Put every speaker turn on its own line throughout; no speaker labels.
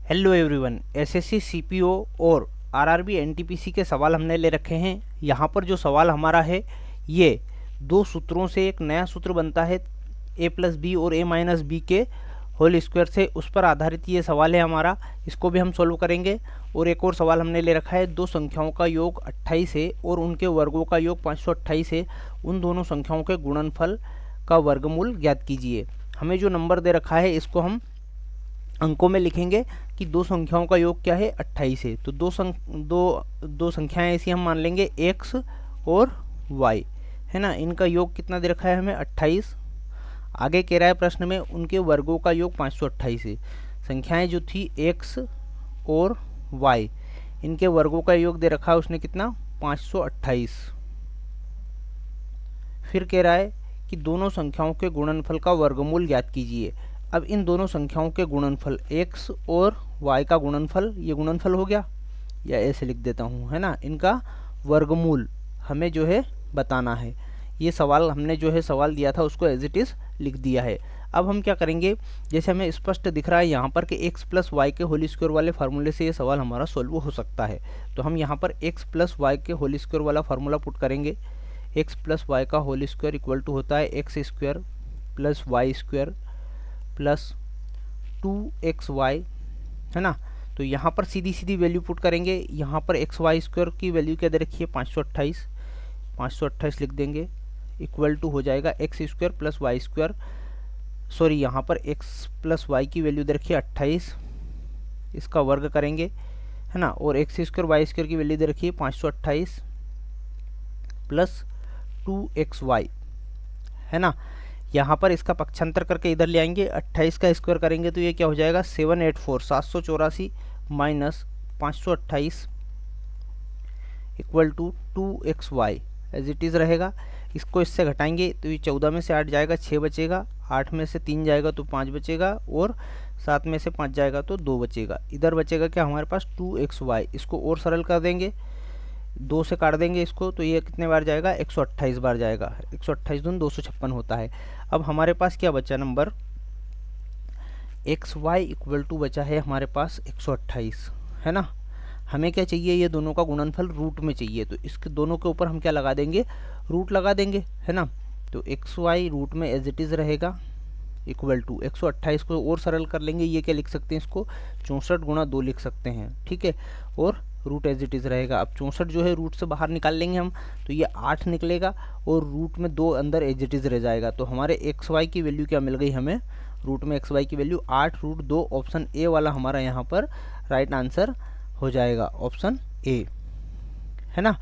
Hello everyone, SSC CPO और RRB NTPC के सवाल हमने ले रखे हैं। यहाँ पर जो सवाल हमारा है ये दो सूत्रों से एक नया सूत्र बनता है ए प्लस बी और ए माइनस बी के होल स्क्वायर से, उस पर आधारित ये सवाल है हमारा। इसको भी हम सॉल्व करेंगे। और एक और सवाल हमने ले रखा है, दो संख्याओं का योग 28 है और उनके वर्गों का योग 528 है। उन दोनों संख्याओं के गुणनफल का वर्गमूल ज्ञात कीजिए। हमें जो नंबर दे रखा है इसको हम अंकों में लिखेंगे कि दो संख्याओं का योग क्या है, 28 है। तो दो संख्याएं ऐसी हम मान लेंगे x और y, है ना। इनका योग कितना दे रखा है हमें, 28। आगे कह रहा है प्रश्न में उनके वर्गों का योग 528 है। संख्याएं जो थी x और y, इनके वर्गों का योग दे रखा है उसने कितना, 528। फिर कह रहा है कि दोनों संख्याओं के गुणनफल का वर्गमूल ज्ञात कीजिए। अब इन दोनों संख्याओं के गुणनफल x और y का गुणनफल, ये गुणनफल हो गया, या ऐसे लिख देता हूँ, है ना। इनका वर्गमूल हमें जो है बताना है। ये सवाल हमने जो है सवाल दिया था उसको एज इट इज़ लिख दिया है। अब हम क्या करेंगे, जैसे हमें स्पष्ट दिख रहा है यहाँ पर कि x प्लस वाई के होल स्क्वायर वाले फार्मूले से ये सवाल हमारा सोल्व हो सकता है। तो हम यहाँ पर x प्लस वाई के होल स्क्वायर वाला फार्मूला पुट करेंगे। x प्लस वाई का होल स्क्वायर इक्वल टू होता है x square plus y square plus 2xy, है ना। तो यहाँ पर सीधी सीधी वैल्यू पुट करेंगे। यहाँ पर एक्स वाई स्क्वायर की वैल्यू क्या दे रखी है, 528 लिख देंगे, इक्वल टू हो जाएगा x square plus y square, sorry यहाँ पर x प्लस वाई की वैल्यू दे रखी है 28, इसका वर्ग करेंगे, है ना। और एक्स स्क्वायर वाई स्क्वायर की वैल्यू दे रखी है 528 प्लस 2xy, है ना। यहाँ पर इसका पक्षांतर करके इधर ले आएंगे, 28 का स्क्वायर करेंगे तो ये क्या हो जाएगा, 784 minus 528 equal to 2xy as it is रहेगा। इसको इससे घटाएंगे तो ये 14 में से 8 जाएगा, 6 बचेगा, 8 में से 3 जाएगा तो 5 बचेगा, और 7 में से 5 जाएगा तो 2 बचेगा। इधर बचेगा क्या हमारे पास, 2xy। इसको और सरल कर देंगे, 2 से काट देंगे इसको, तो ये कितने बार जाएगा, 128 बार जाएगा। 128 दूनी 256 होता है। अब हमारे पास क्या बचा नंबर, xy इक्वल टू बचा है हमारे पास 128, है ना। हमें क्या चाहिए, ये दोनों का गुणनफल रूट में चाहिए, तो इसके दोनों के ऊपर हम क्या लगा देंगे, रूट लगा देंगे, है ना। तो xy रूट में एज इट इज़ रहेगा इक्वल टू 128 को और सरल कर लेंगे, ये क्या लिख सकते हैं, इसको 64 गुणा 2 लिख सकते हैं, ठीक है। और रूट एज इट इज़ रहेगा। अब 64 जो है रूट से बाहर निकाल लेंगे हम, तो ये 8 निकलेगा और रूट में 2 अंदर एज इट इज़ रह जाएगा। तो हमारे एक्स वाई की वैल्यू क्या मिल गई हमें, रूट में एक्स वाई की वैल्यू 8 रूट 2, ऑप्शन ए वाला हमारा यहाँ पर राइट आंसर हो जाएगा, ऑप्शन ए, है ना।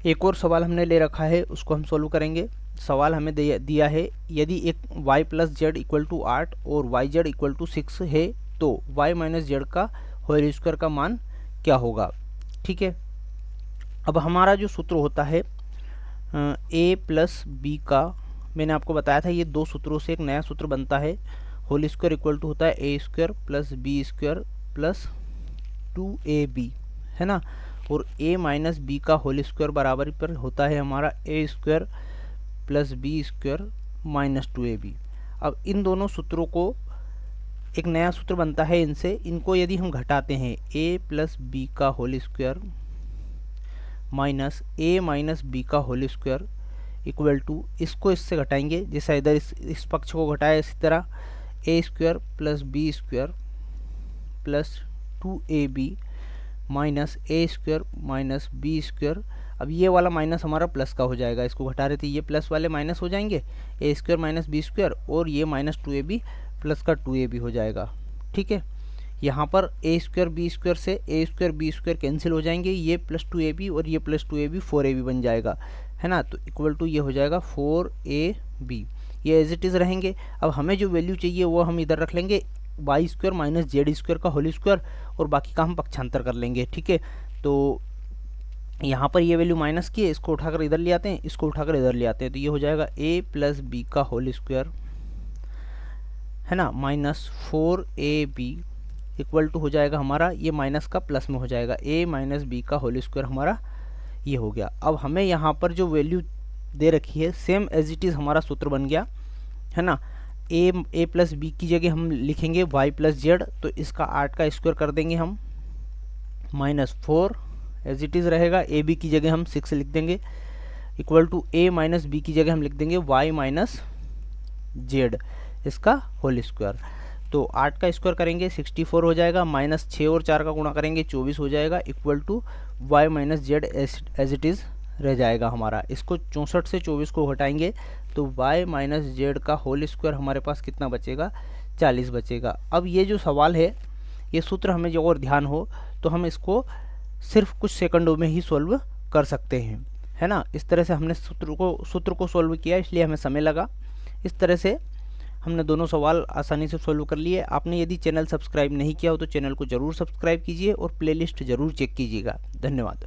एक और सवाल हमने ले रखा है, उसको हम सोल्व करेंगे। सवाल हमें दिया है, यदि एक y plus z equal to 8 और वाई जेड इक्वल टू 6 है तो y माइनस जेड का होल स्क्वायर का मान क्या होगा, ठीक है। अब हमारा जो सूत्र होता है a प्लस बी का, मैंने आपको बताया था ये दो सूत्रों से एक नया सूत्र बनता है। होल स्क्वायर इक्वल टू होता है a square plus b square plus 2ab, है ना। और a माइनस बी का होल स्क्वायर बराबर पर होता है हमारा a square plus b square minus 2ab। अब इन दोनों सूत्रों को एक नया सूत्र बनता है इनसे, इनको यदि हम घटाते हैं a प्लस बी का whole square minus a minus b का होल स्क्वायर इक्वल टू, इसको इससे घटाएंगे, जैसा इधर इस पक्ष को घटाया इसी तरह a square plus b square plus 2ab minus a square minus b square. अब ये वाला माइनस हमारा प्लस का हो जाएगा, इसको घटा रहे थे, ये प्लस वाले माइनस हो जाएंगे, a square minus b square, और ये माइनस 2ab प्लस का 2ab हो जाएगा, ठीक है। यहाँ पर a स्क्वायर बी स्क्वायर से a square b square cancel हो जाएंगे, ये प्लस 2ab और ये प्लस 2ab 4ab बन जाएगा, है ना। तो इक्वल टू ये हो जाएगा 4ab, ये एज इट इज़ रहेंगे। अब हमें जो वैल्यू चाहिए वो हम इधर रख लेंगे, y square minus z square का होल स्क्वायर, और बाकी का हम पक्षांतर कर लेंगे, ठीक है। तो यहाँ पर ये वैल्यू माइनस की है, इसको उठाकर इधर ले आते हैं, इसको उठाकर इधर ले आते हैं, तो ये हो जाएगा a प्लस बी का होल स्क्वायर, है ना, माइनस 4ab इक्वल टू हो जाएगा हमारा, ये माइनस का प्लस में हो जाएगा, a माइनस बी का होल स्क्वायर हमारा ये हो गया। अब हमें यहाँ पर जो वैल्यू दे रखी है सेम एज इट इज़ हमारा सूत्र बन गया, है ना। ए प्लस बी की जगह हम लिखेंगे वाई प्लस जेड, तो इसका 8 का स्क्वायर कर देंगे हम -4 एज इट इज़ रहेगा। ए बी की जगह हम 6 लिख देंगे equal to a minus b की जगह हम लिख देंगे वाई माइनस जेड इसका होल स्क्वायर। तो 8 का स्क्वायर करेंगे 64 हो जाएगा, माइनस 6 और 4 का गुणा करेंगे 24 हो जाएगा equal to y minus z as it is रह जाएगा हमारा। इसको 64 से 24 को हटाएंगे तो y माइनस जेड का होल स्क्वायर हमारे पास कितना बचेगा, 40 बचेगा। अब ये जो सवाल है, ये सूत्र हमें जो और ध्यान हो तो हम इसको सिर्फ कुछ सेकंडों में ही सॉल्व कर सकते हैं, है ना। इस तरह से हमने सूत्र को सॉल्व किया, इसलिए हमें समय लगा। इस तरह से हमने दोनों सवाल आसानी से सॉल्व कर लिए। आपने यदि चैनल सब्सक्राइब नहीं किया हो तो चैनल को ज़रूर सब्सक्राइब कीजिए और प्लेलिस्ट ज़रूर चेक कीजिएगा। धन्यवाद।